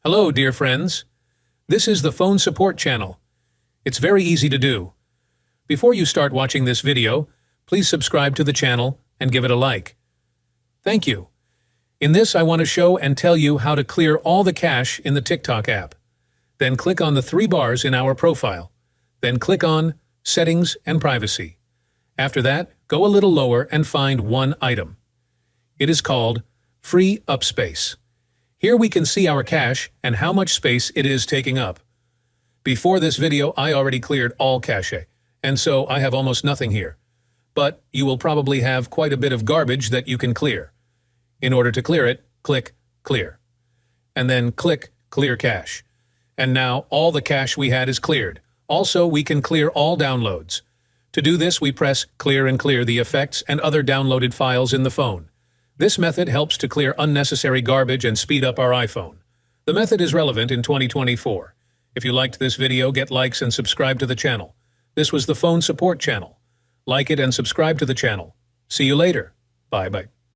Hello, dear friends. This is the phone support channel. It's very easy to do. Before you start watching this video, please subscribe to the channel and give it a like. Thank you. In this, I want to show and tell you how to clear all the cache in the TikTok app. Then click on the three bars in our profile. Then click on Settings and Privacy. After that, go a little lower and find one item. It is called Free Up Space. Here we can see our cache and how much space it is taking up. Before this video, I already cleared all cache, and so I have almost nothing here. But you will probably have quite a bit of garbage that you can clear. In order to clear it, click Clear. And then click Clear Cache. And now all the cache we had is cleared. Also, we can clear all downloads. To do this, we press Clear and clear the effects and other downloaded files in the phone. This method helps to clear unnecessary garbage and speed up our iPhone. The method is relevant in 2024. If you liked this video, get likes and subscribe to the channel. This was the Phone Support Channel. Like it and subscribe to the channel. See you later. Bye-bye.